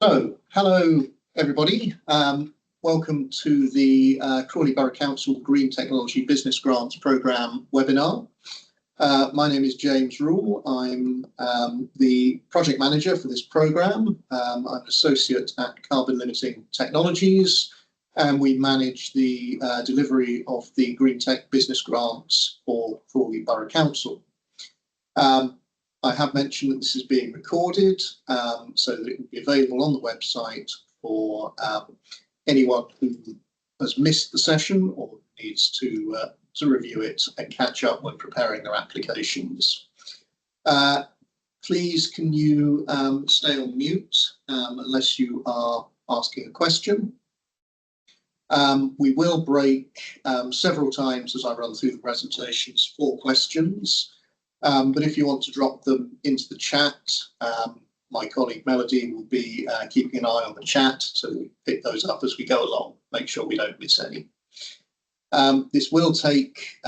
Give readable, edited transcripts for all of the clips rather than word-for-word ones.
So, hello everybody. Welcome to the Crawley Borough Council Green Technology Business Grants Programme webinar. My name is James Rule. I'm the project manager for this programme. I'm an associate at Carbon Limiting Technologies, and we manage the delivery of the Greentech business grants for Crawley Borough Council. I have mentioned that this is being recorded so that it will be available on the website for anyone who has missed the session or needs to review it and catch up when preparing their applications. Please can you stay on mute unless you are asking a question. We will break several times as I run through the presentations for questions. But if you want to drop them into the chat, my colleague Melody will be keeping an eye on the chat, so we pick those up as we go along, make sure we don't miss any. This will take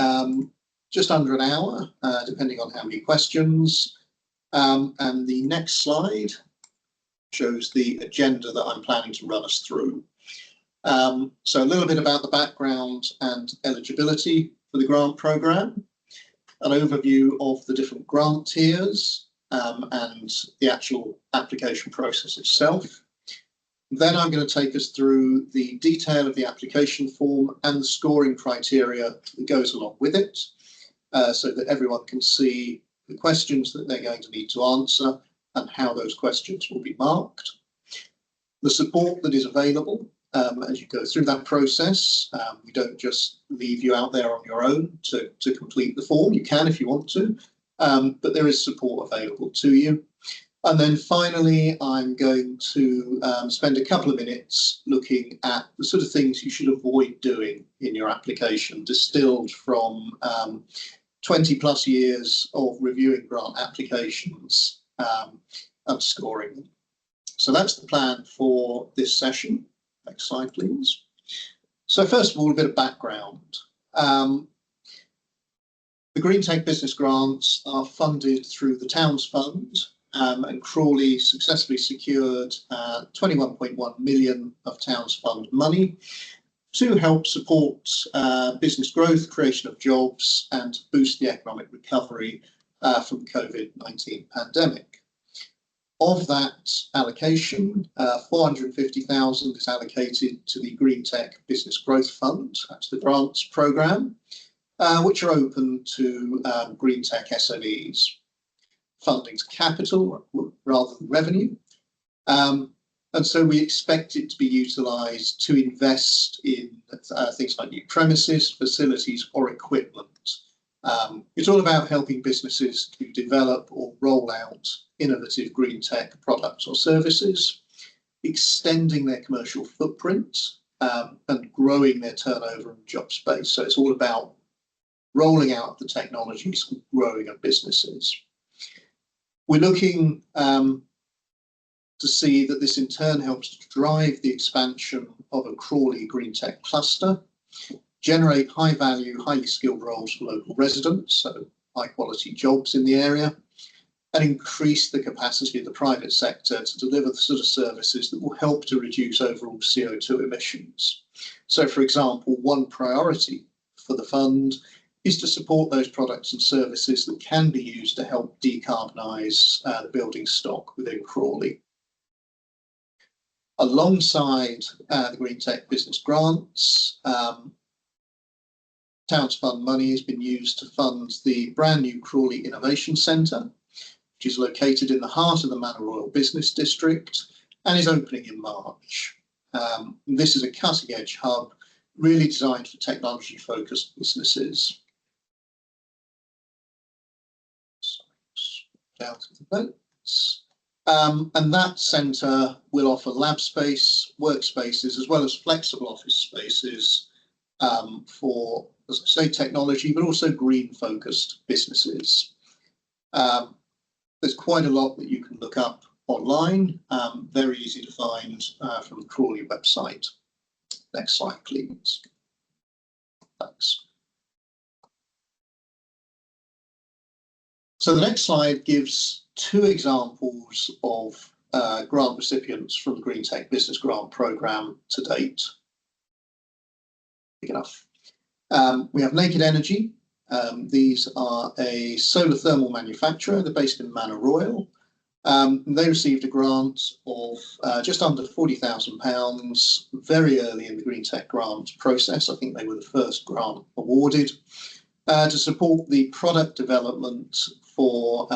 just under an hour, depending on how many questions. And the next slide shows the agenda that I'm planning to run us through. So a little bit about the background and eligibility for the grant programme. An overview of the different grant tiers and the actual application process itself. Then I'm going to take us through the detail of the application form and the scoring criteria that goes along with it, so that everyone can see the questions that they're going to need to answer and how those questions will be marked. The support that is available as you go through that process. We don't just leave you out there on your own to complete the form. You can if you want to, but there is support available to you. And then finally, I'm going to spend a couple of minutes looking at the sort of things you should avoid doing in your application, distilled from 20 plus years of reviewing grant applications and scoring them. So that's the plan for this session. Next slide, please. So first of all, a bit of background. The Greentech business grants are funded through the Towns Fund, and Crawley successfully secured 21.1 million of Towns Fund money to help support business growth, creation of jobs, and boost the economic recovery from the COVID-19 pandemic. Of that allocation, 450,000 is allocated to the Greentech Business Growth Fund, that's the grants programme, which are open to Greentech SMEs. Funding's capital rather than revenue, and so we expect it to be utilised to invest in things like new premises, facilities or equipment. It's all about helping businesses to develop or roll out innovative green tech products or services, extending their commercial footprint and growing their turnover and job space. So it's all about rolling out the technologies and growing of businesses. We're looking to see that this in turn helps to drive the expansion of a Crawley green tech cluster, generate high value, highly skilled roles for local residents, so high quality jobs in the area, and increase the capacity of the private sector to deliver the sort of services that will help to reduce overall CO2 emissions. So, for example, one priority for the fund is to support those products and services that can be used to help decarbonise the building stock within Crawley. Alongside the Greentech business grants, Towns Fund money has been used to fund the brand new Crawley Innovation Centre, which is located in the heart of the Manor Royal Business District and is opening in March. This is a cutting-edge hub really designed for technology-focused businesses. Down to the notes. And that centre will offer lab space, workspaces, as well as flexible office spaces for, as I say, technology, but also green-focused businesses. There's quite a lot that you can look up online, very easy to find from the Crawley website. Next slide, please. Thanks. So the next slide gives two examples of grant recipients from the Greentech Business Grant Programme to date. Big enough. We have Naked Energy. These are a solar thermal manufacturer. They're based in Manor Royal. They received a grant of just under £40,000 very early in the Greentech grant process. I think they were the first grant awarded to support the product development for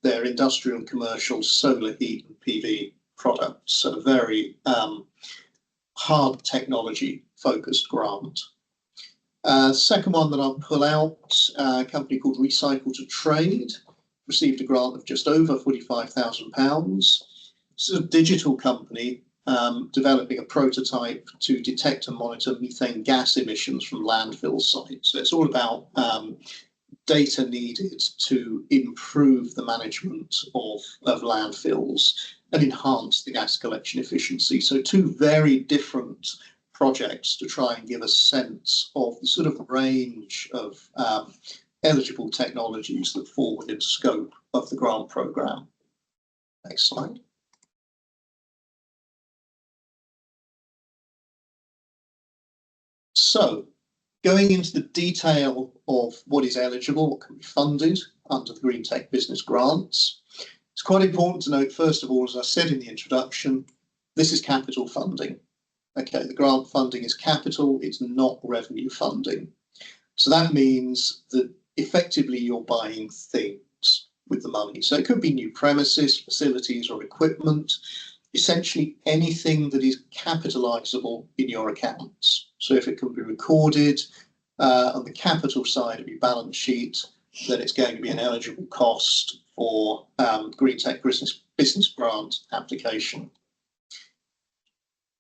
their industrial and commercial solar heat and PV products. So a very hard technology focused grant. Second one that I'll pull out, a company called Recycle to Trade, received a grant of just over £45,000. This is a digital company developing a prototype to detect and monitor methane gas emissions from landfill sites. So it's all about data needed to improve the management of landfills and enhance the gas collection efficiency. So two very different projects to try and give a sense of the sort of range of eligible technologies that fall within scope of the grant programme. Next slide. So, going into the detail of what is eligible, what can be funded under the Greentech Business Grants, it's quite important to note, first of all, as I said in the introduction, this is capital funding. Okay, the grant funding is capital, it's not revenue funding. So that means that effectively you're buying things with the money. So it could be new premises, facilities or equipment, essentially anything that is capitalisable in your accounts. So if it can be recorded on the capital side of your balance sheet, then it's going to be an eligible cost for Greentech business grant application.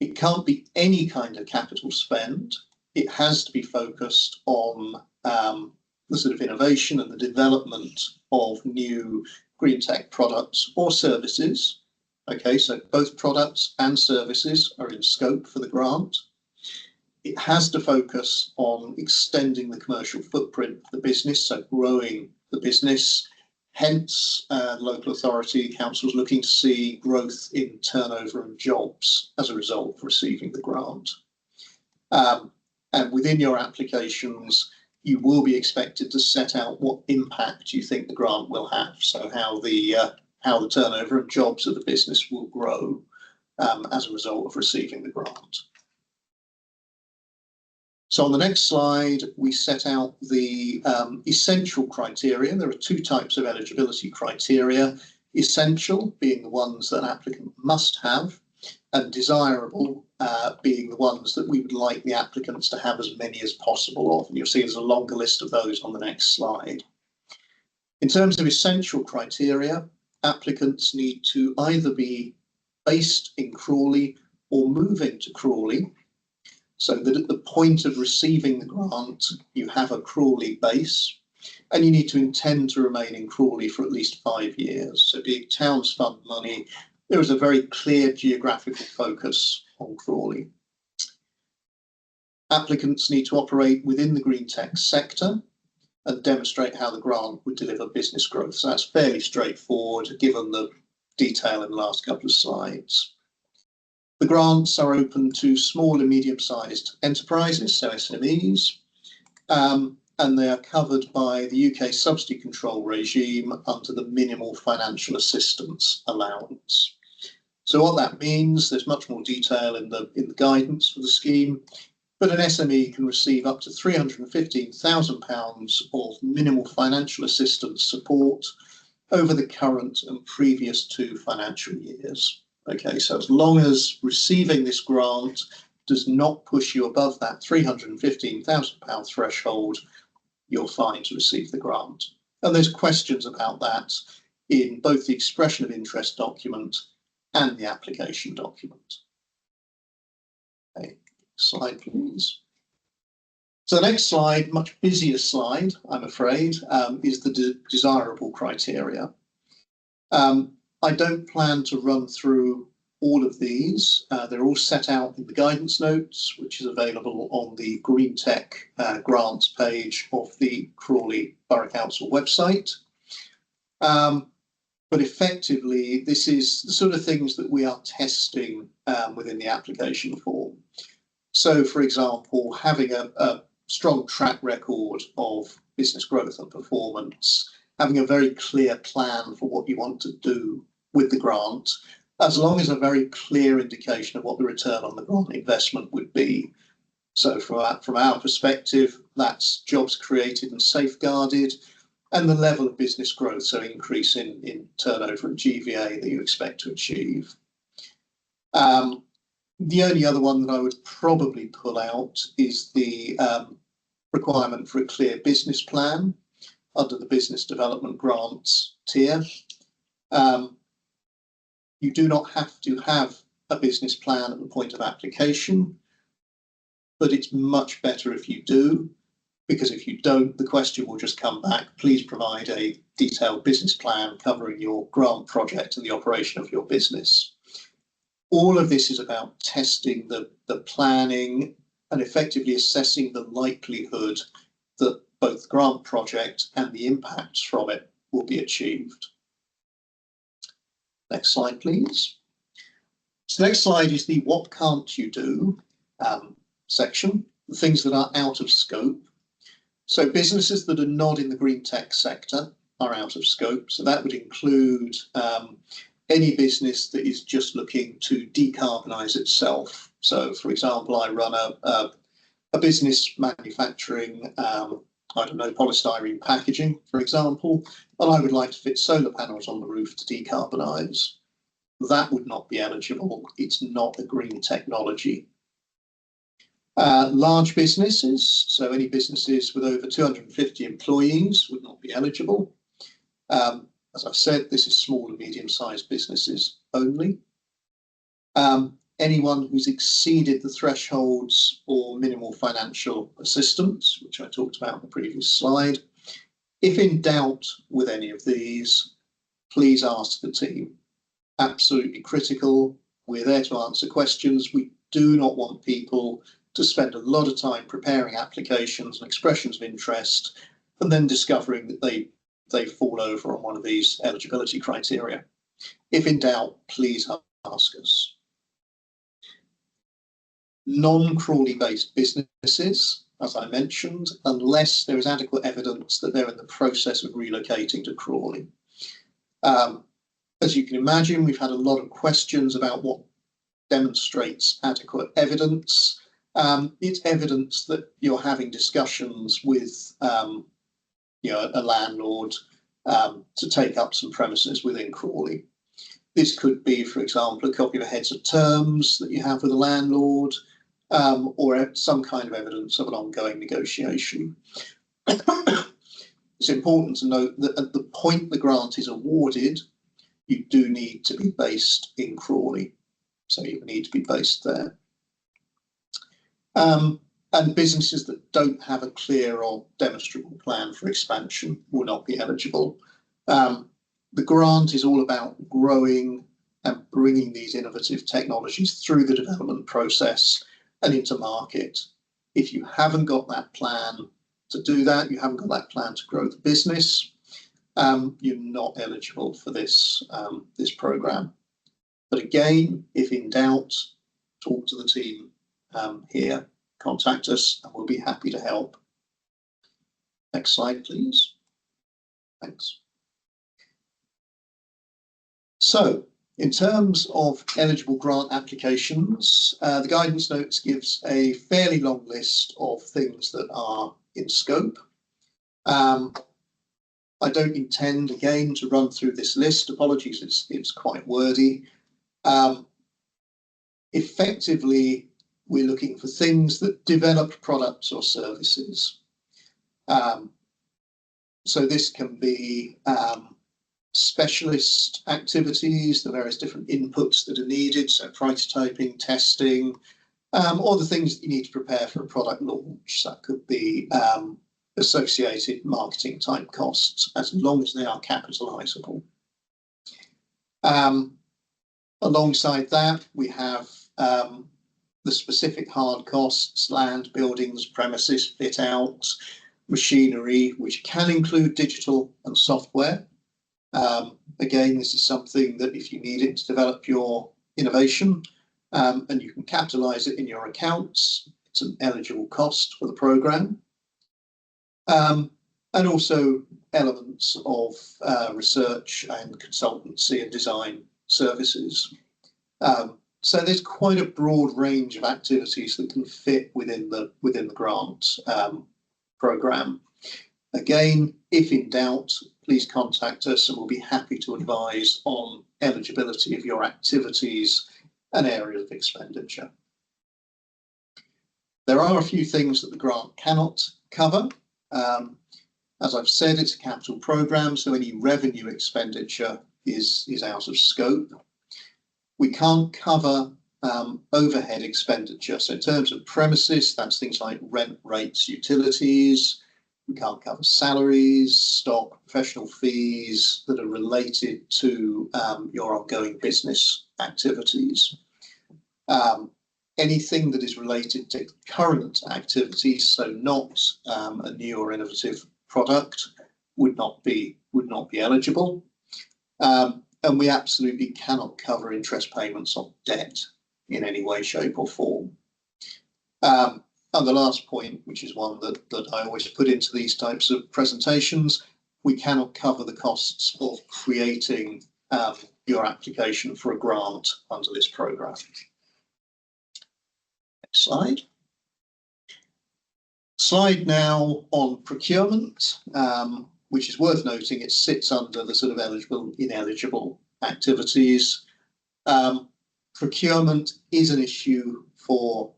It can't be any kind of capital spend. It has to be focused on the sort of innovation and the development of new Greentech products or services. Okay, so both products and services are in scope for the grant. It has to focus on extending the commercial footprint of the business, so growing the business. Hence, local authority councils looking to see growth in turnover and jobs as a result of receiving the grant. And within your applications, you will be expected to set out what impact you think the grant will have. So how the turnover and jobs of the business will grow as a result of receiving the grant. So on the next slide, we set out the essential criteria. There are two types of eligibility criteria. Essential being the ones that an applicant must have, and desirable being the ones that we would like the applicants to have as many as possible of. And you'll see there's a longer list of those on the next slide. In terms of essential criteria, applicants need to either be based in Crawley or moving to Crawley, so that at the point of receiving the grant, you have a Crawley base, and you need to intend to remain in Crawley for at least 5 years. So being Towns Fund money, there is a very clear geographical focus on Crawley. Applicants need to operate within the Greentech sector and demonstrate how the grant would deliver business growth. So that's fairly straightforward, given the detail in the last couple of slides. The grants are open to small and medium-sized enterprises, so SMEs, and they are covered by the UK subsidy control regime under the minimal financial assistance allowance. So what that means, there's much more detail in the guidance for the scheme, but an SME can receive up to £315,000 of minimal financial assistance support over the current and previous 2 financial years. Okay, so as long as receiving this grant does not push you above that £315,000 threshold, you're fine to receive the grant. And there's questions about that in both the expression of interest document and the application document. Okay, slide please. So the next slide, much busier slide, I'm afraid, is the desirable criteria. I don't plan to run through all of these. They're all set out in the guidance notes, which is available on the Greentech grants page of the Crawley Borough Council website. But effectively, this is the sort of things that we are testing within the application form. So, for example, having a strong track record of business growth and performance, having a very clear plan for what you want to do with the grant, as long as a very clear indication of what the return on the grant investment would be. So from our perspective, that's jobs created and safeguarded, and the level of business growth, so increase in turnover and GVA that you expect to achieve. The only other one that I would probably pull out is the requirement for a clear business plan under the business development grants tier. You do not have to have a business plan at the point of application, but it's much better if you do, because if you don't, the question will just come back, please provide a detailed business plan covering your grant project and the operation of your business. All of this is about testing the planning and effectively assessing the likelihood that both the grant project and the impacts from it will be achieved. Next slide, please. So the next slide is the what can't you do section, the things that are out of scope. So businesses that are not in the Greentech sector are out of scope. So that would include any business that is just looking to decarbonise itself. So, for example, I run a business manufacturing, I don't know, polystyrene packaging, for example, and I would like to fit solar panels on the roof to decarbonise. That would not be eligible. It's not a green technology. Large businesses, so any businesses with over 250 employees would not be eligible. As I've said, this is small and medium-sized businesses only. Anyone who's exceeded the thresholds for minimal financial assistance, which I talked about in the previous slide. If in doubt with any of these, please ask the team. Absolutely critical. We're there to answer questions. We do not want people to spend a lot of time preparing applications and expressions of interest and then discovering that they fall over on one of these eligibility criteria. If in doubt, please ask us. Non-Crawley based businesses, as I mentioned, unless there is adequate evidence that they're in the process of relocating to Crawley. As you can imagine, we've had a lot of questions about what demonstrates adequate evidence. It's evidence that you're having discussions with a landlord to take up some premises within Crawley. This could be, for example, a copy of the heads of terms that you have with a landlord, or some kind of evidence of an ongoing negotiation. It's important to note that at the point the grant is awarded, you do need to be based in Crawley. So you need to be based there. And businesses that don't have a clear or demonstrable plan for expansion will not be eligible. The grant is all about growing and bringing these innovative technologies through the development process and into market. If you haven't got that plan to do that, you haven't got that plan to grow the business, you're not eligible for this programme. But again, if in doubt, talk to the team here, contact us, and we'll be happy to help. Next slide, please. Thanks. So, in terms of eligible grant applications, the guidance notes gives a fairly long list of things that are in scope. I don't intend, again, to run through this list. Apologies, it's quite wordy. Effectively, we're looking for things that develop products or services. So this can be specialist activities, the various different inputs that are needed, so prototyping, testing, or the things that you need to prepare for a product launch. That could be associated marketing type costs, as long as they are capitalisable. Alongside that, we have the specific hard costs, land, buildings, premises, fit out, machinery, which can include digital and software. Again, this is something that if you need it to develop your innovation and you can capitalise it in your accounts, it's an eligible cost for the programme. And also elements of research and consultancy and design services. So there's quite a broad range of activities that can fit within the grant programme. Again, if in doubt, please contact us and we'll be happy to advise on eligibility of your activities and areas of expenditure. There are a few things that the grant cannot cover. As I've said, it's a capital programme, so any revenue expenditure is out of scope. We can't cover overhead expenditure. So in terms of premises, that's things like rent, rates, utilities. We can't cover salaries, stock, professional fees that are related to your ongoing business activities. Anything that is related to current activities, so not a new or innovative product, would not be eligible. And we absolutely cannot cover interest payments on debt in any way, shape or form. And the last point, which is one that I always put into these types of presentations, we cannot cover the costs of creating your application for a grant under this programme. Next slide. Slide now on procurement, which is worth noting, it sits under the sort of eligible, ineligible activities. Procurement is an issue for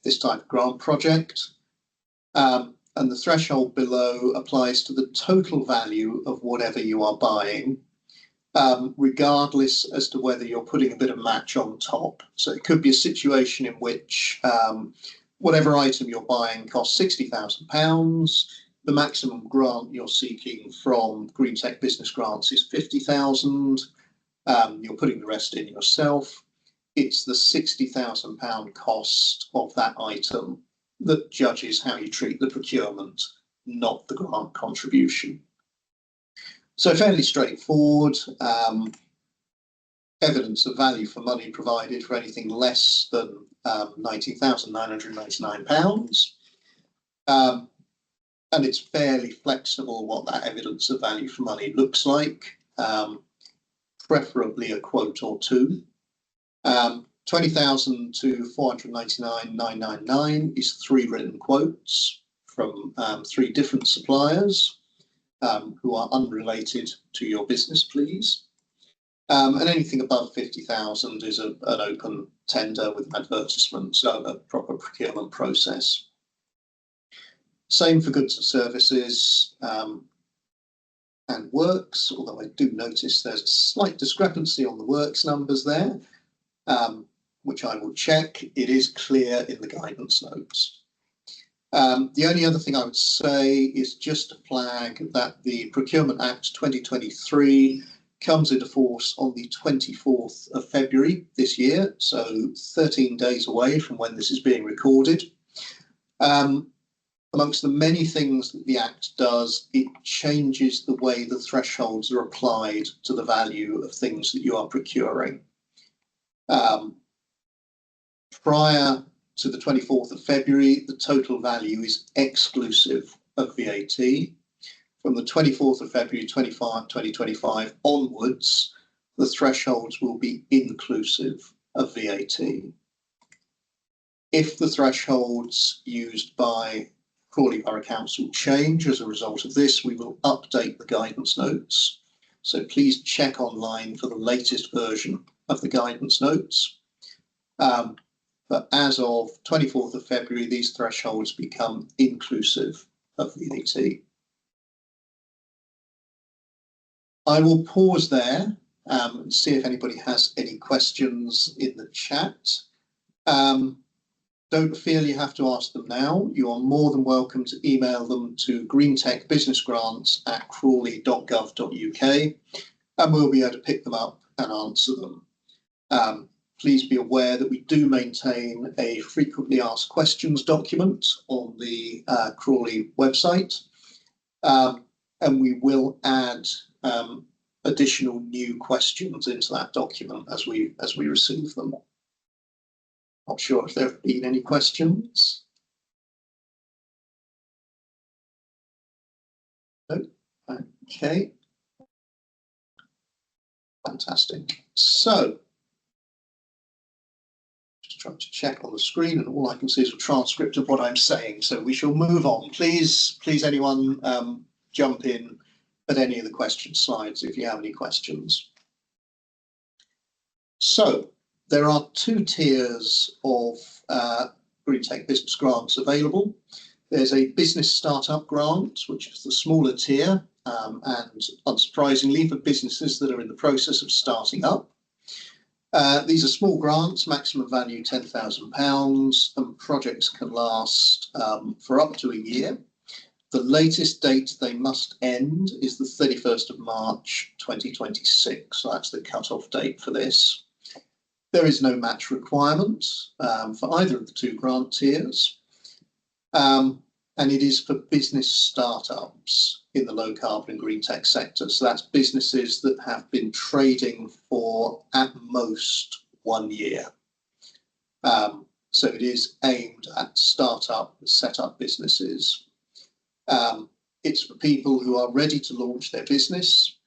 this type of grant project, and the threshold below applies to the total value of whatever you are buying, regardless as to whether you're putting a bit of match on top. So it could be a situation in which whatever item you're buying costs £60,000. The maximum grant you're seeking from Greentech Business Grants is £50,000. You're putting the rest in yourself. It's the £60,000 cost of that item that judges how you treat the procurement, not the grant contribution. So fairly straightforward. Evidence of value for money provided for anything less than £19,999. And it's fairly flexible what that evidence of value for money looks like, preferably a quote or two. 20,000 to 499,999 is 3 written quotes from 3 different suppliers who are unrelated to your business, please. And anything above 50,000 is an open tender with advertisement, so a proper procurement process. Same for goods and services and works, although I do notice there's a slight discrepancy on the works numbers there, which I will check. It is clear in the guidance notes. The only other thing I would say is just to flag that the Procurement Act 2023 comes into force on the 24th of February this year, so 13 days away from when this is being recorded. Amongst the many things that the Act does, it changes the way the thresholds are applied to the value of things that you are procuring. Prior to the 24th of February, the total value is exclusive of VAT. From the 24th of February 2025 onwards, the thresholds will be inclusive of VAT. If the thresholds used by Crawley Borough Council change as a result of this, we will update the guidance notes. So please check online for the latest version of the guidance notes. But as of 24th of February, these thresholds become inclusive of VAT. I will pause there and see if anybody has any questions in the chat. Don't feel you have to ask them now. You are more than welcome to email them to greentechbusinessgrants@crawley.gov.uk and we'll be able to pick them up and answer them. Please be aware that we do maintain a frequently asked questions document on the Crawley website, and we will add additional new questions into that document as we receive them. Not sure if there have been any questions. No? Okay. Fantastic. So, just trying to check on the screen, and all I can see is a transcript of what I'm saying. So we shall move on. Please, anyone jump in at any of the question slides if you have any questions. So there are 2 tiers of Greentech business grants available. There's a business startup grant, which is the smaller tier, and unsurprisingly for businesses that are in the process of starting up. These are small grants, maximum value £10,000, and projects can last for up to a year. The latest date they must end is the 31st of March 2026. So that's the cut-off date for this. There is no match requirement for either of the 2 grant tiers. And it is for business startups in the low carbon and green tech sector. So that's businesses that have been trading for at most 1 year. So it is aimed at startup, set up businesses. It's for people who are ready to launch their business,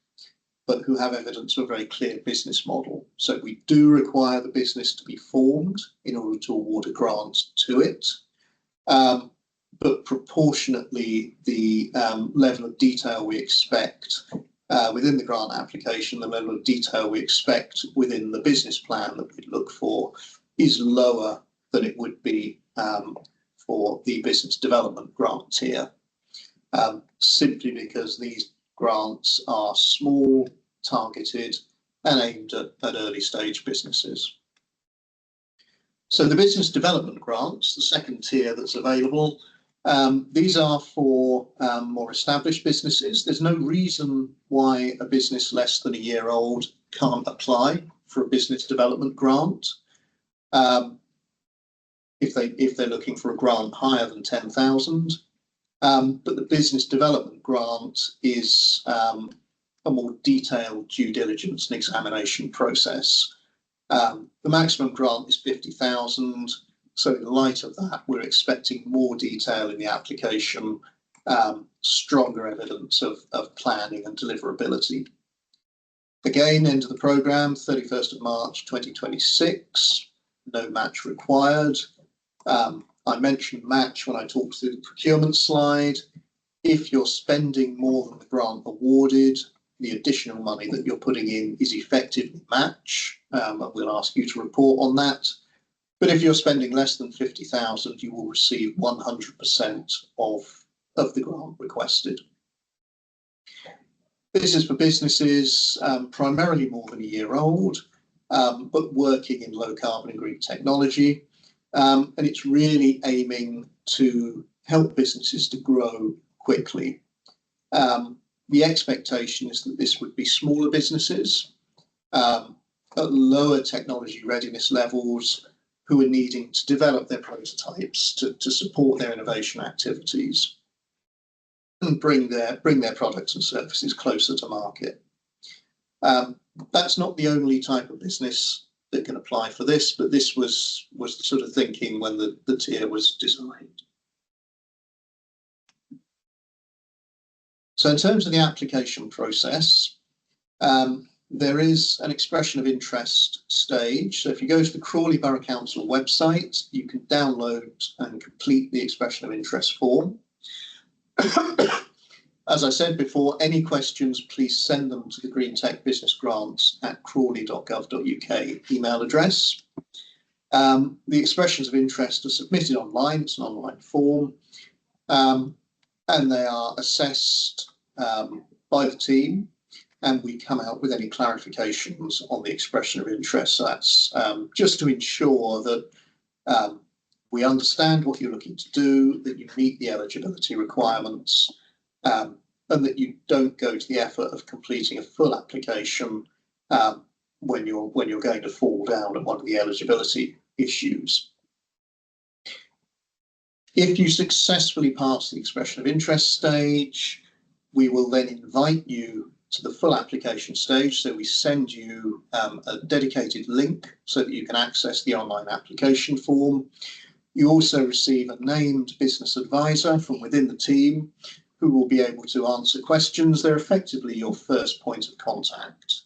but who have evidence of a very clear business model. So we do require the business to be formed in order to award a grant to it. But proportionately, the level of detail we expect within the grant application, the level of detail we expect within the business plan that we look for is lower than it would be for the business development grant tier, simply because these grants are small, targeted, and aimed at early stage businesses. So the business development grants, the second tier that's available, these are for more established businesses. There's no reason why a business less than a year old can't apply for a business development grant. If they're looking for a grant higher than 10,000, but the business development grant is a more detailed due diligence and examination process. The maximum grant is 50,000. So in light of that, we're expecting more detail in the application, stronger evidence of planning and deliverability. Again, end of the programme, 31st of March 2026, no match required. I mentioned match when I talked through the procurement slide. If you're spending more than the grant awarded, the additional money that you're putting in is effectively match, and we'll ask you to report on that. But if you're spending less than 50,000, you will receive 100% of the grant requested. This is for businesses primarily more than a year old, but working in low carbon and green technology. And it's really aiming to help businesses to grow quickly. The expectation is that this would be smaller businesses at lower technology readiness levels, who are needing to develop their prototypes to support their innovation activities and bring their products and services closer to market. That's not the only type of business that can apply for this, but this was the sort of thinking when the tier was designed. So in terms of the application process, there is an expression of interest stage. So if you go to the Crawley Borough Council website, you can download and complete the expression of interest form. As I said before, any questions, please send them to the Greentech Business Grants at crawley.gov.uk email address. The expressions of interest are submitted online. It's an online form, and they are assessed by the team, and we come out with any clarifications on the expression of interest. So that's just to ensure that we understand what you're looking to do, that you meet the eligibility requirements, and that you don't go to the effort of completing a full application when you're going to fall down at one of the eligibility issues. If you successfully pass the expression of interest stage, we will then invite you to the full application stage. So we send you a dedicated link so that you can access the online application form. You also receive a named business advisor from within the team who will be able to answer questions. They're effectively your first point of contact.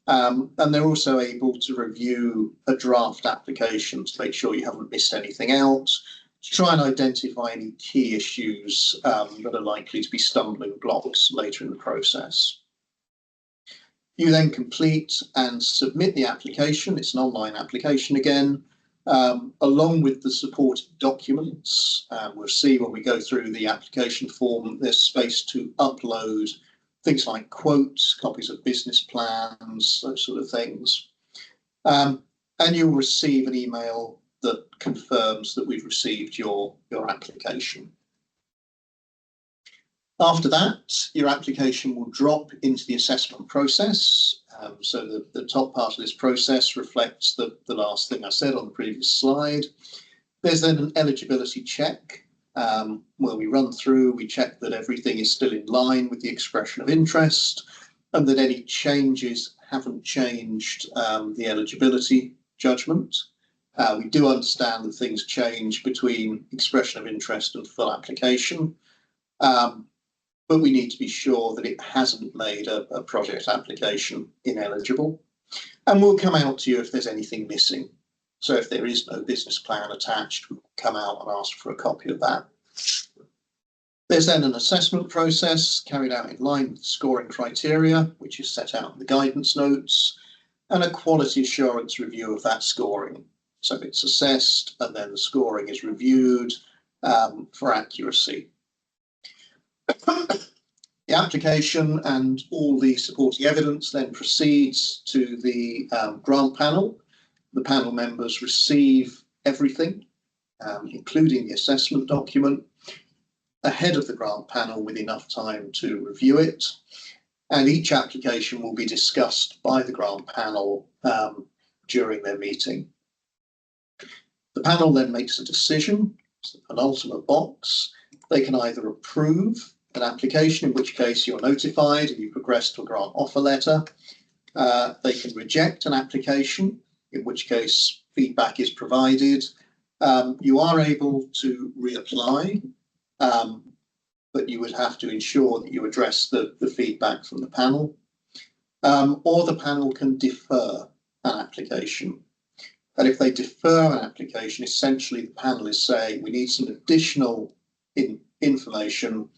And they're also able to review a draft application to make sure you haven't missed anything out, to try and identify any key issues that are likely to be stumbling blocks later in the process. You then complete and submit the application. It's an online application again, along with the supporting documents. We'll see when we go through the application form, there's space to upload things like quotes, copies of business plans, those sort of things. And you'll receive an email that confirms that we've received your application. After that, your application will drop into the assessment process. So the top part of this process reflects the last thing I said on the previous slide. There's then an eligibility check where we run through, we check that everything is still in line with the expression of interest and that any changes haven't changed the eligibility judgment. We do understand that things change between expression of interest and full application. But we need to be sure that it hasn't made a project application ineligible. And we'll come out to you if there's anything missing. So if there is no business plan attached, we'll come out and ask for a copy of that. There's then an assessment process carried out in line with scoring criteria, which is set out in the guidance notes, and a quality assurance review of that scoring. So it's assessed and then the scoring is reviewed for accuracy. The application and all the supporting evidence then proceeds to the grant panel. The panel members receive everything, including the assessment document, ahead of the grant panel with enough time to review it. And each application will be discussed by the grant panel during their meeting. The panel then makes a decision, it's the penultimate box. They can either approve an application, in which case you're notified and you progress to a grant offer letter. They can reject an application, in which case feedback is provided. You are able to reapply, but you would have to ensure that you address the feedback from the panel. Or the panel can defer an application. And if they defer an application, essentially the panel is saying we need some additional information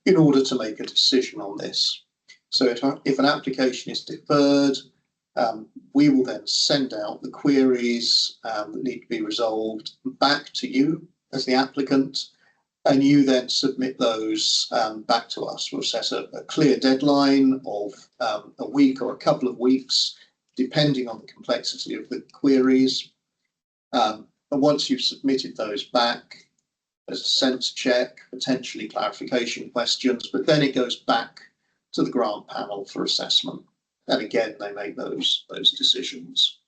in order to make a decision on this. So if an application is deferred, we will then send out the queries that need to be resolved back to you as the applicant, and you then submit those back to us. We'll set a clear deadline of a week or a couple of weeks, depending on the complexity of the queries. And once you've submitted those back, there's a sense check, potentially clarification questions, but then it goes back to the grant panel for assessment. And again, they make those decisions.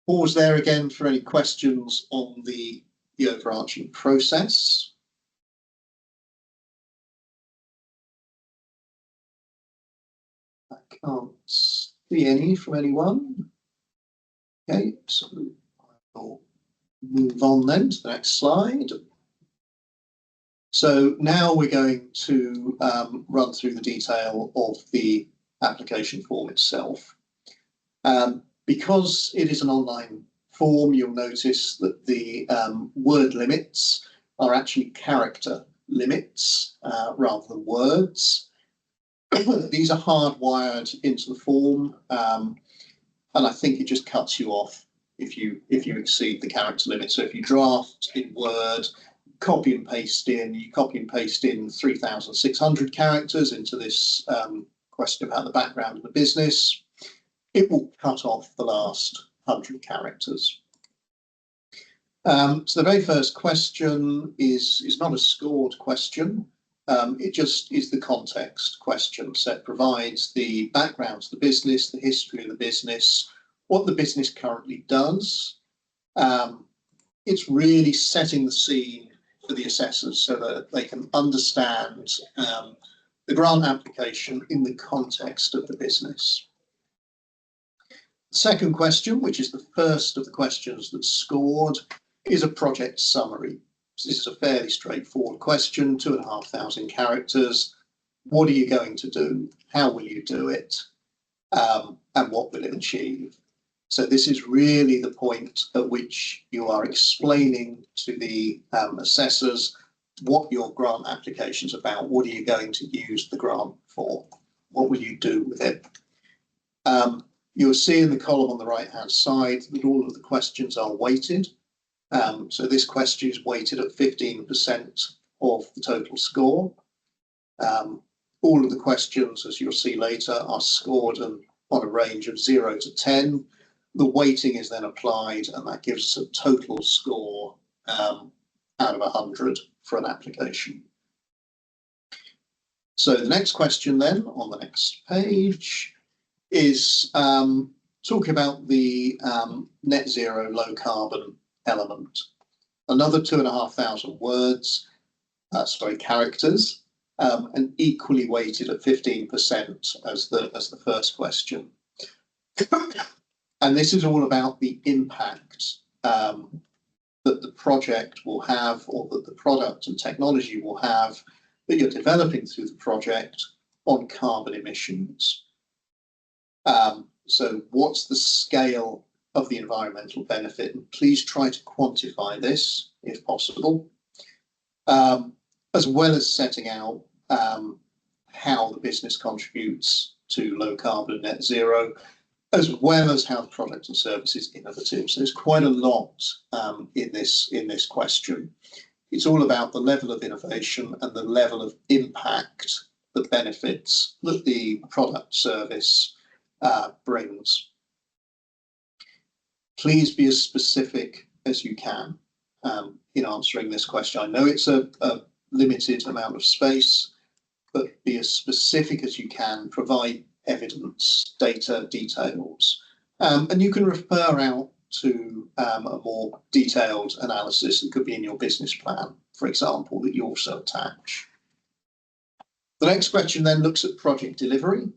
Pause there again for any questions on the overarching process. I can't see any from anyone. Okay, so I'll move on then to the next slide. So now we're going to run through the detail of the application form itself. Because it is an online form, you'll notice that the word limits are actually character limits rather than words. These are hardwired into the form, and I think it just cuts you off if you exceed the character limit. So if you draft in Word, copy and paste in 3,600 characters into this question about the background of the business, it will cut off the last 100 characters. So the very first question is not a scored question. It just is the context question. So it provides the background to the business, the history of the business, what the business currently does. It's really setting the scene for the assessors so that they can understand the grant application in the context of the business. The second question, which is the first of the questions that's scored, is a project summary. So this is a fairly straightforward question, 2,500 characters. What are you going to do? How will you do it? And what will it achieve? So this is really the point at which you are explaining to the assessors what your grant application is about. What are you going to use the grant for? What will you do with it? You'll see in the column on the right-hand side that all of the questions are weighted. So this question is weighted at 15% of the total score. All of the questions, as you'll see later, are scored on a range of 0 to 10. The weighting is then applied, and that gives us a total score out of 100 for an application. So the next question then on the next page is talking about the net zero low carbon element. Another 2,500 words, characters, and equally weighted at 15% as the first question. And this is all about the impact that the project will have, or that the product and technology will have that you're developing through the project on carbon emissions. So what's the scale of the environmental benefit? And please try to quantify this if possible, as well as setting out how the business contributes to low carbon and net zero, as well as how the product and service is innovative. So there's quite a lot in this question. It's all about the level of innovation and the level of impact, the benefits that the product service brings. Please be as specific as you can in answering this question. I know it's a limited amount of space, but be as specific as you can, provide evidence, data, details, and you can refer out to a more detailed analysis that could be in your business plan, for example, that you also attach. The next question then looks at project delivery.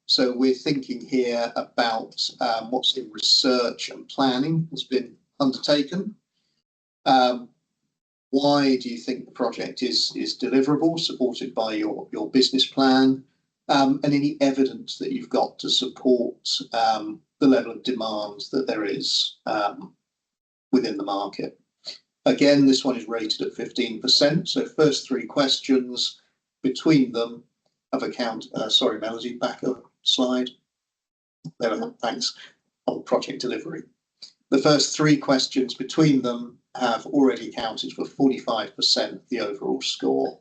So we're thinking here about what's in research and planning has been undertaken. Why do you think the project is deliverable, supported by your business plan, and any evidence that you've got to support the level of demand that there is within the market? Again, this one is rated at 15%. So first three questions, between them have sorry, Melody, back up slide. There we go, thanks. On project delivery. The first three questions between them have already accounted for 45% of the overall score.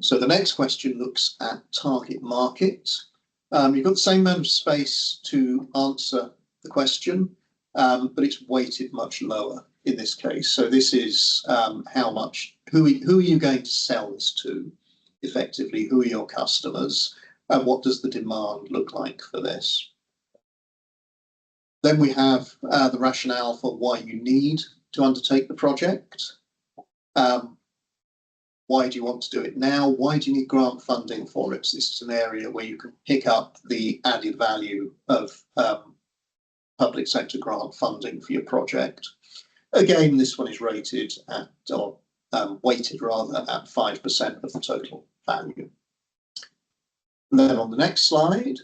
So the next question looks at target market. You've got the same amount of space to answer the question, but it's weighted much lower in this case. So this is who are you going to sell this to effectively? Who are your customers? And what does the demand look like for this? Then we have the rationale for why you need to undertake the project. Why do you want to do it now? Why do you need grant funding for it? So this is an area where you can pick up the added value of public sector grant funding for your project. Again, this one is rated at, or weighted rather, at 5% of the total value. And then on the next slide,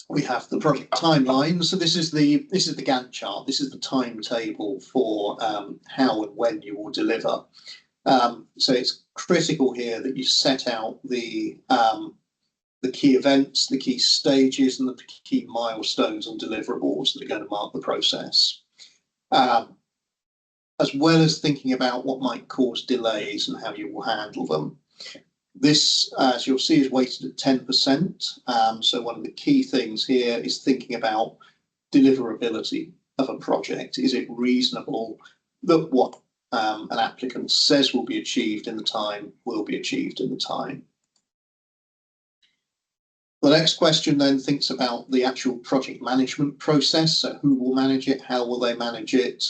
we have the project timeline. So this is the Gantt chart. This is the timetable for how and when you will deliver. So it's critical here that you set out the key events, the key stages, and the key milestones and deliverables that are going to mark the process, as well as thinking about what might cause delays and how you will handle them. This, as you'll see, is weighted at 10%. So one of the key things here is thinking about deliverability of a project. Is it reasonable that what an applicant says will be achieved in the time will be achieved in the time? The next question then thinks about the actual project management process. So who will manage it? How will they manage it?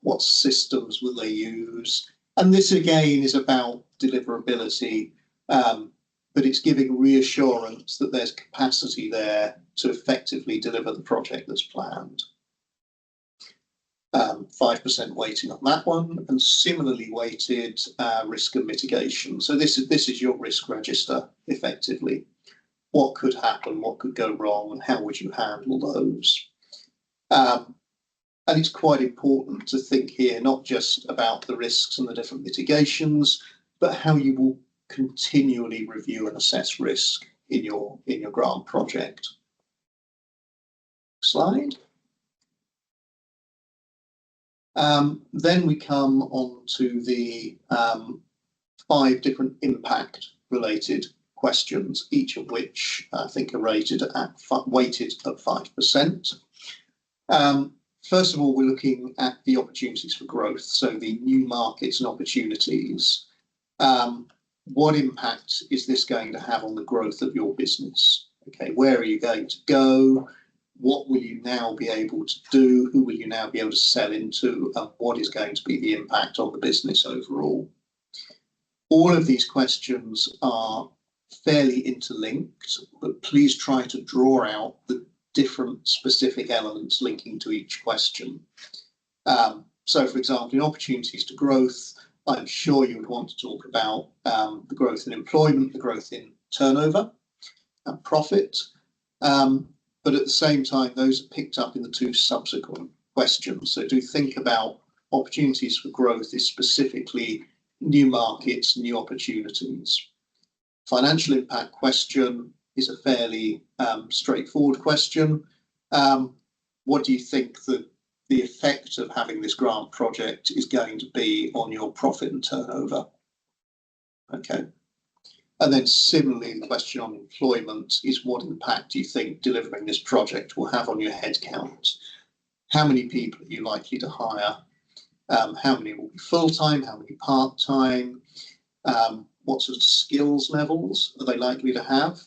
What systems will they use? And this again is about deliverability, but it's giving reassurance that there's capacity there to effectively deliver the project that's planned. 5% weighting on that one, and similarly weighted risk and mitigation. So this is your risk register effectively. What could happen, what could go wrong, and how would you handle those? And it's quite important to think here not just about the risks and the different mitigations, but how you will continually review and assess risk in your grant project. Slide. Then we come on to the 5 different impact related questions, each of which I think are weighted at 5%. First of all, we're looking at the opportunities for growth, so the new markets and opportunities. What impact is this going to have on the growth of your business? Okay, where are you going to go? What will you now be able to do? Who will you now be able to sell into? And what is going to be the impact on the business overall? All of these questions are fairly interlinked, but please try to draw out the different specific elements linking to each question. So, for example, in opportunities to growth, I'm sure you would want to talk about the growth in employment, the growth in turnover and profit. But at the same time, those are picked up in the 2 subsequent questions. So do think about opportunities for growth is specifically new markets, new opportunities. Financial impact question is a fairly straightforward question. What do you think that the effect of having this grant project is going to be on your profit and turnover? Okay. And then similarly, the question on employment is what impact do you think delivering this project will have on your headcount? How many people are you likely to hire? How many will be full-time? How many part-time? What sort of skills levels are they likely to have?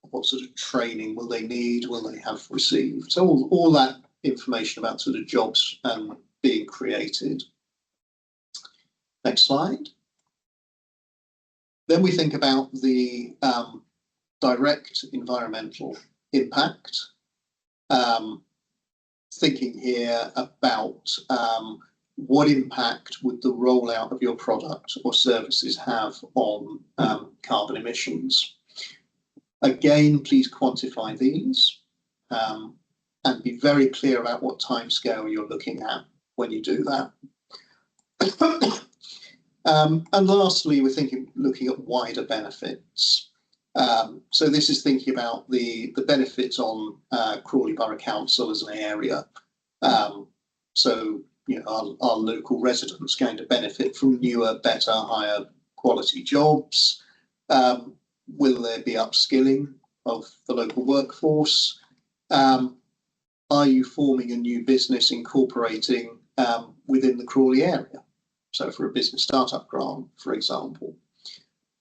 What sort of training will they need? Will they have received? So all that information about sort of jobs being created. Next slide. Then we think about the direct environmental impact. Thinking here about what impact would the rollout of your product or services have on carbon emissions? Again, please quantify these and be very clear about what timescale you're looking at when you do that. And lastly, we're looking at wider benefits. So this is thinking about the benefits on Crawley Borough Council as an area. So you know, our local residents going to benefit from newer, better, higher quality jobs. Will there be upskilling of the local workforce? Are you forming a new business incorporating within the Crawley area? So for a business startup grant, for example.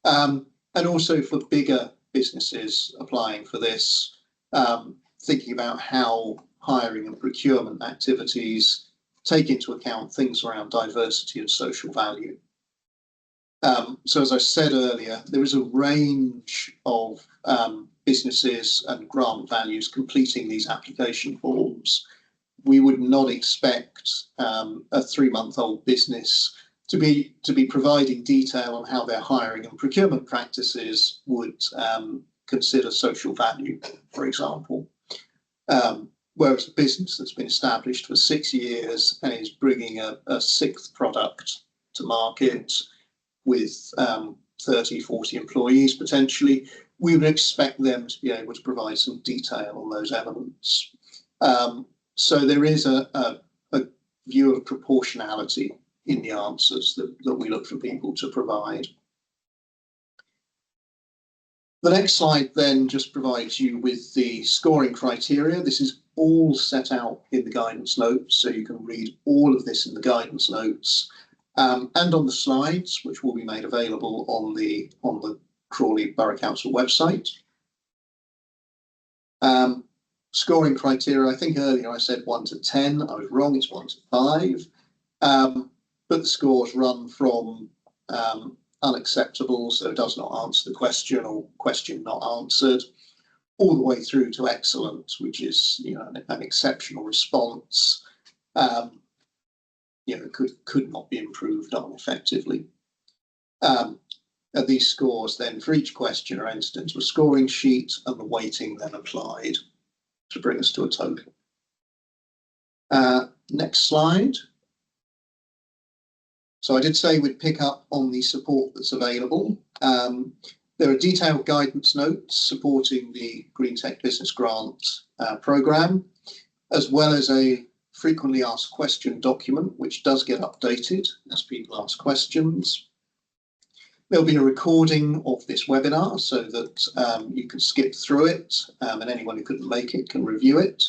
And also for bigger businesses applying for this, thinking about how hiring and procurement activities take into account things around diversity and social value. So as I said earlier, there is a range of businesses and grant values completing these application forms. We would not expect a 3-month-old business to be providing detail on how their hiring and procurement practices would consider social value, for example. Whereas a business that's been established for 6 years and is bringing a 6th product to market with 30, 40 employees potentially, we would expect them to be able to provide some detail on those elements. So there is a view of proportionality in the answers that we look for people to provide. The next slide then just provides you with the scoring criteria. This is all set out in the guidance notes, so you can read all of this in the guidance notes and on the slides, which will be made available on the Crawley Borough Council website. Scoring criteria, I think earlier I said 1 to 10. I was wrong, it's 1 to 5. but the scores run from unacceptable, so does not answer the question, or question not answered, all the way through to excellent, which is, you know, an exceptional response. You know, could not be improved on effectively. And these scores then for each question are entered into a scoring sheet, and the weighting then applied to bring us to a total. Next slide. So I did say we'd pick up on the support that's available. There are detailed guidance notes supporting the Greentech Business Grant programme, as well as a frequently asked question document, which does get updated as people ask questions. There'll be a recording of this webinar so that you can skip through it, and anyone who couldn't make it can review it.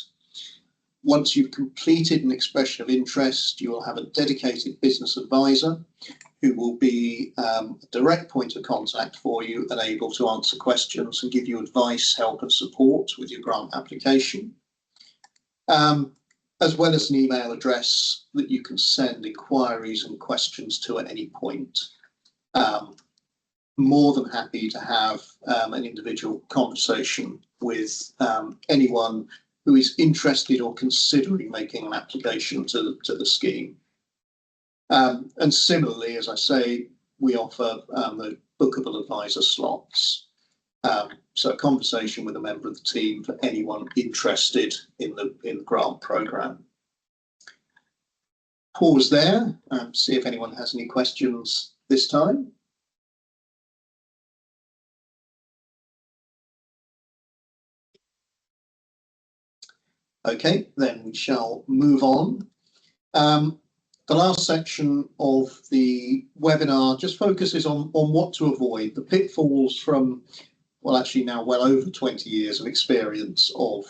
Once you've completed an expression of interest, you will have a dedicated business advisor who will be a direct point of contact for you and able to answer questions and give you advice, help and support with your grant application, as well as an email address that you can send inquiries and questions to at any point. More than happy to have an individual conversation with anyone who is interested or considering making an application to the scheme. And similarly, as I say, we offer the bookable advisor slots. So a conversation with a member of the team for anyone interested in the grant programme. Pause there and see if anyone has any questions this time. Okay, then we shall move on. The last section of the webinar just focuses on what to avoid, the pitfalls from, well, actually now well over 20 years of experience of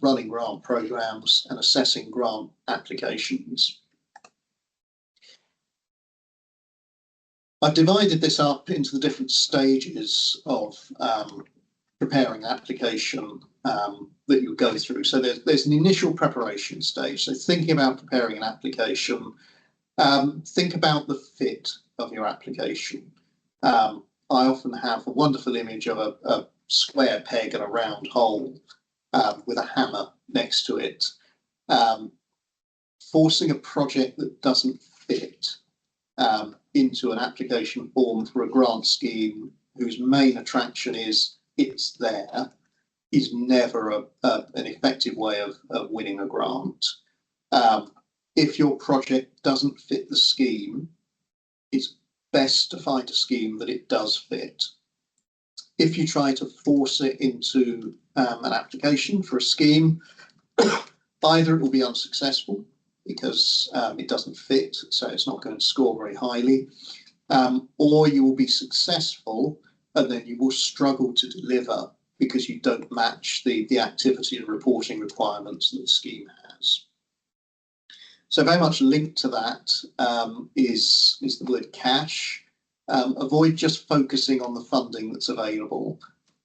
running grant programmes and assessing grant applications. I've divided this up into the different stages of preparing an application that you go through. So there's an initial preparation stage. So thinking about preparing an application, think about the fit of your application. I often have a wonderful image of a square peg and a round hole with a hammer next to it. Forcing a project that doesn't fit into an application form for a grant scheme whose main attraction is it's there is never an effective way of winning a grant. If your project doesn't fit the scheme, it's best to find a scheme that it does fit. If you try to force it into an application for a scheme, either it will be unsuccessful because it doesn't fit, so it's not going to score very highly, or you will be successful and then you will struggle to deliver because you don't match the activity and reporting requirements that the scheme has. So very much linked to that is the word cash. Avoid just focusing on the funding that's available.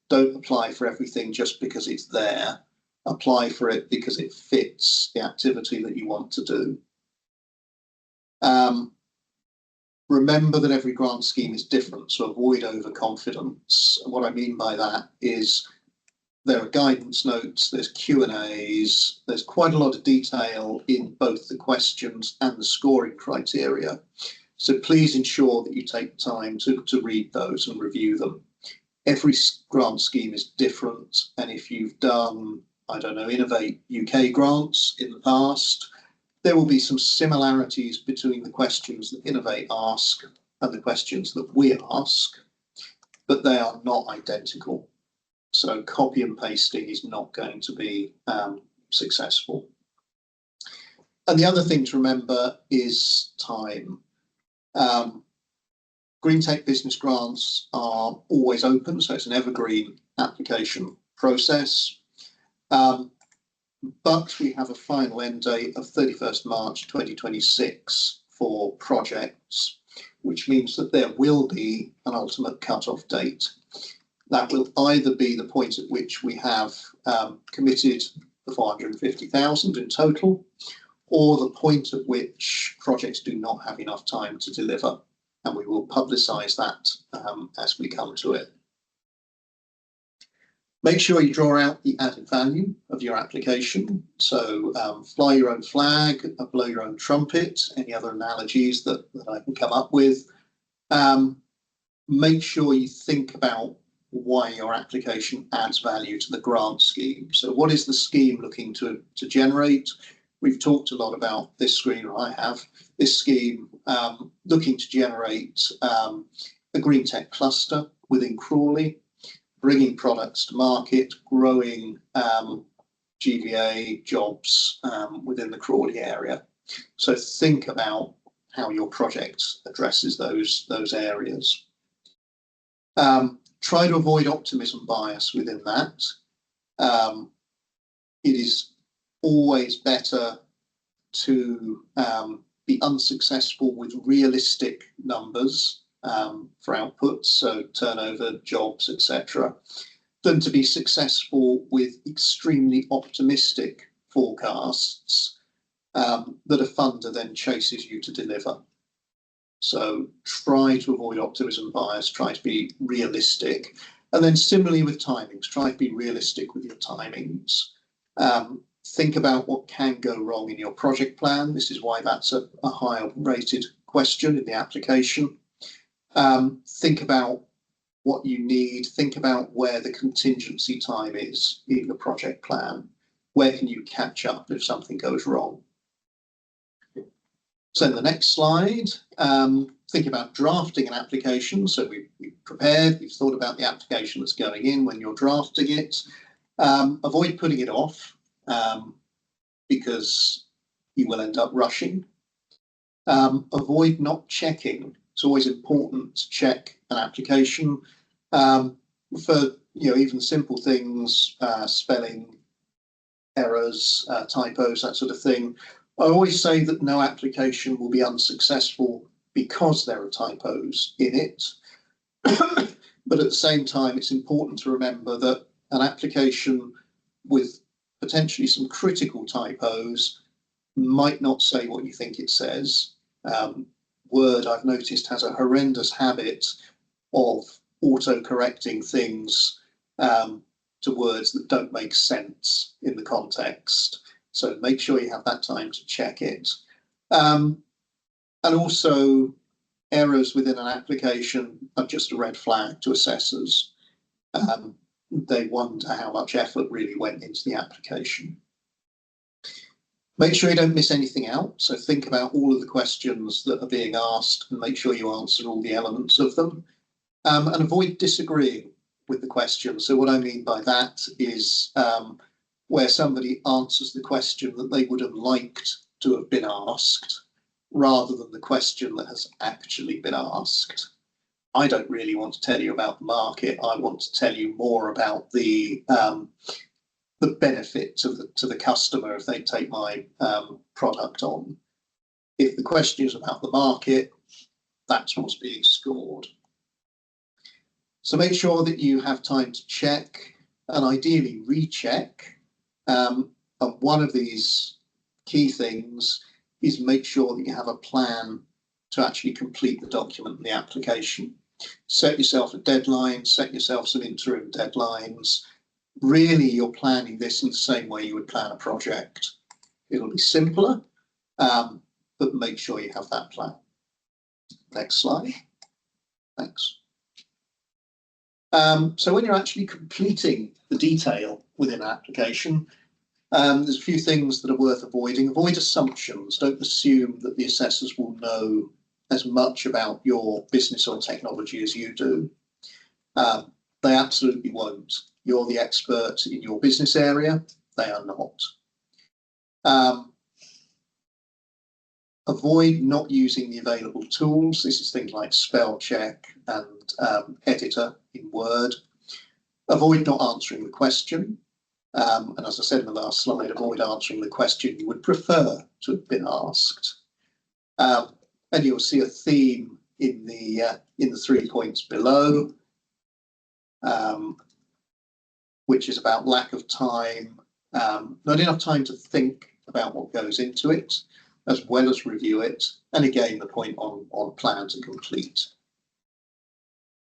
Don't apply for everything just because it's there. Apply for it because it fits the activity that you want to do. Remember that every grant scheme is different, so avoid overconfidence. What I mean by that is there are guidance notes, there's Q&As, there's quite a lot of detail in both the questions and the scoring criteria. So please ensure that you take time to read those and review them. Every grant scheme is different, and if you've done, I don't know, Innovate UK grants in the past, there will be some similarities between the questions that Innovate ask and the questions that we ask, but they are not identical. So copy and pasting is not going to be successful. And the other thing to remember is time. Greentech business grants are always open, so it's an evergreen application process. But we have a final end date of 31st March 2026 for projects, which means that there will be an ultimate cut-off date. That will either be the point at which we have committed the 450,000 in total, or the point at which projects do not have enough time to deliver. And we will publicise that as we come to it. Make sure you draw out the added value of your application. So fly your own flag, blow your own trumpet, any other analogies that I can come up with. Make sure you think about why your application adds value to the grant scheme. So what is the scheme looking to generate? We've talked a lot about this screen, or I have, this scheme looking to generate a Greentech cluster within Crawley, bringing products to market, growing GVA jobs within the Crawley area. So think about how your project addresses those areas. Try to avoid optimism bias within that. It is always better to be unsuccessful with realistic numbers for outputs, so turnover, jobs, etc., than to be successful with extremely optimistic forecasts that a funder then chases you to deliver. So try to avoid optimism bias, try to be realistic. And then similarly with timings, try to be realistic with your timings. Think about what can go wrong in your project plan. This is why that's a higher rated question in the application. Think about what you need. Think about where the contingency time is in your project plan. Where can you catch up if something goes wrong? So in the next slide, think about drafting an application. So we've prepared, we've thought about the application that's going in when you're drafting it. Avoid putting it off because you will end up rushing. Avoid not checking. It's always important to check an application for even simple things, spelling errors, typos, that sort of thing. I always say that no application will be unsuccessful because there are typos in it. But at the same time, it's important to remember that an application with potentially some critical typos might not say what you think it says. Word, I've noticed, has a horrendous habit of auto-correcting things to words that don't make sense in the context. So make sure you have that time to check it. And also, errors within an application are just a red flag to assessors. They wonder how much effort really went into the application. Make sure you don't miss anything out. So think about all of the questions that are being asked and make sure you answer all the elements of them. And avoid disagreeing with the question. So what I mean by that is where somebody answers the question that they would have liked to have been asked, rather than the question that has actually been asked. I don't really want to tell you about the market. I want to tell you more about the benefit to the customer if they take my product on. If the question is about the market, that's what's being scored. So make sure that you have time to check and ideally recheck. And one of these key things is make sure that you have a plan to actually complete the document and the application. Set yourself a deadline, set yourself some interim deadlines. Really, you're planning this in the same way you would plan a project. It'll be simpler, but make sure you have that plan. Next slide. Thanks. So when you're actually completing the detail within an application, there's a few things that are worth avoiding. Avoid assumptions. Don't assume that the assessors will know as much about your business or technology as you do. They absolutely won't. You're the expert in your business area. They are not. Avoid not using the available tools. This is things like spell check and editor in Word. Avoid not answering the question. And as I said in the last slide, avoid answering the question you would prefer to have been asked. And you'll see a theme in the 3 points below, which is about lack of time, not enough time to think about what goes into it, as well as review it. And again, the point on plan to complete.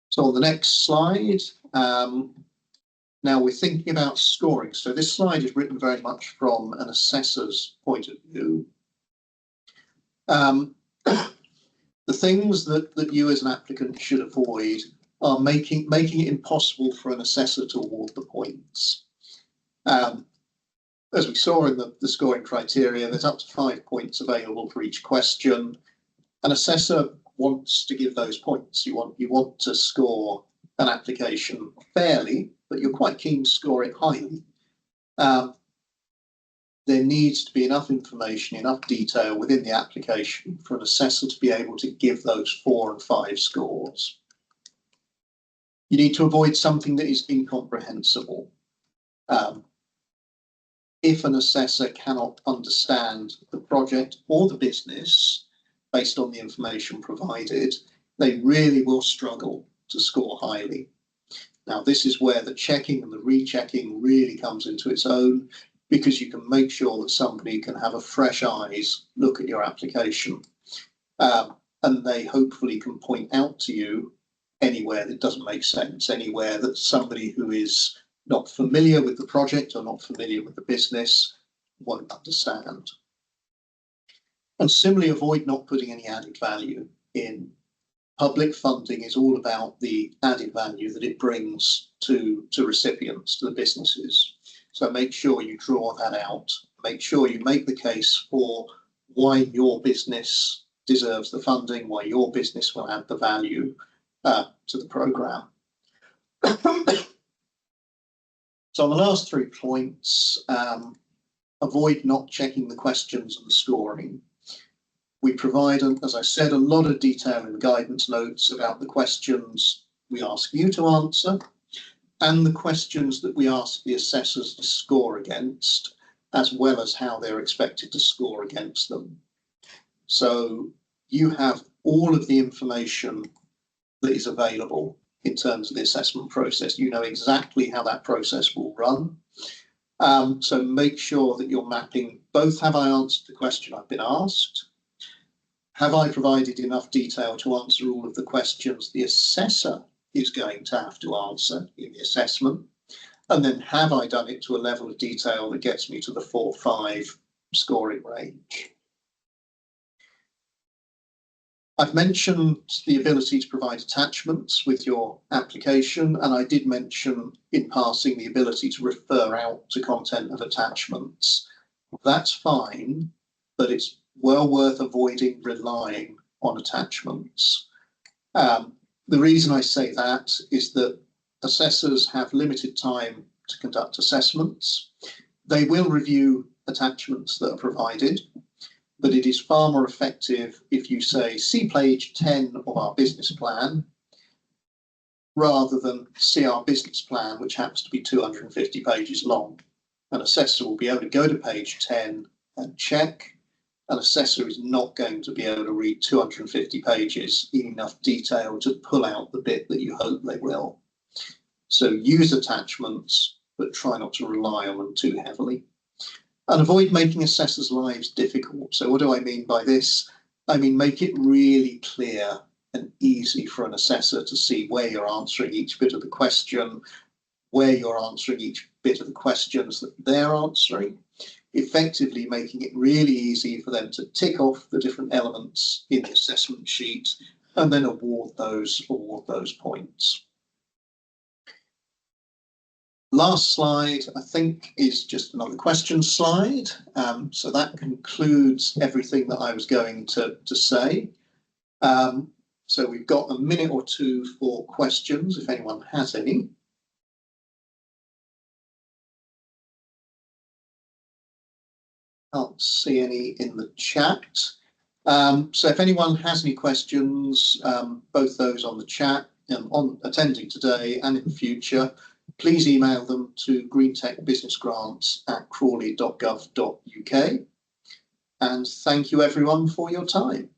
So on the next slide, now we're thinking about scoring. So this slide is written very much from an assessor's point of view. The things that you as an applicant should avoid are making it impossible for an assessor to award the points. As we saw in the scoring criteria, there's up to 5 points available for each question. An assessor wants to give those points. You want to score an application fairly, but you're quite keen to score it highly. There needs to be enough information, enough detail within the application for an assessor to be able to give those 4 and 5 scores. You need to avoid something that is incomprehensible. If an assessor cannot understand the project or the business based on the information provided, they really will struggle to score highly. Now, this is where the checking and the rechecking really comes into its own, because you can make sure that somebody can have a fresh eyes look at your application, and they hopefully can point out to you anywhere that doesn't make sense, anywhere that somebody who is not familiar with the project or not familiar with the business won't understand. And similarly, avoid not putting any added value in. Public funding is all about the added value that it brings to recipients, to the businesses. So make sure you draw that out. Make sure you make the case for why your business deserves the funding, why your business will add the value to the programme. So on the last 3 points, avoid not checking the questions and the scoring. We provide, as I said, a lot of detail in the guidance notes about the questions we ask you to answer and the questions that we ask the assessors to score against, as well as how they're expected to score against them. So you have all of the information that is available in terms of the assessment process. You know exactly how that process will run. So make sure that you're mapping both, have I answered the question I've been asked? Have I provided enough detail to answer all of the questions the assessor is going to have to answer in the assessment? And then have I done it to a level of detail that gets me to the 4-5 scoring range? I've mentioned the ability to provide attachments with your application, and I did mention in passing the ability to refer out to content of attachments. That's fine, but it's well worth avoiding relying on attachments. The reason I say that is that assessors have limited time to conduct assessments. They will review attachments that are provided, but it is far more effective if you say, see page 10 of our business plan, rather than see our business plan, which happens to be 250 pages long. An assessor will be able to go to page 10 and check. An assessor is not going to be able to read 250 pages in enough detail to pull out the bit that you hope they will. So use attachments, but try not to rely on them too heavily. And avoid making assessors' lives difficult. So what do I mean by this? I mean, make it really clear and easy for an assessor to see where you're answering each bit of the question, where you're answering each bit of the questions that they're answering, effectively making it really easy for them to tick off the different elements in the assessment sheet and then award those points. Last slide, I think, is just another question slide. So that concludes everything that I was going to say. So we've got a minute or two for questions, if anyone has any. Can't see any in the chat. So if anyone has any questions, both those on the chat and on attending today and in the future, please email them to greentechbusinessgrants@crawley.gov.uk. And thank you everyone for your time.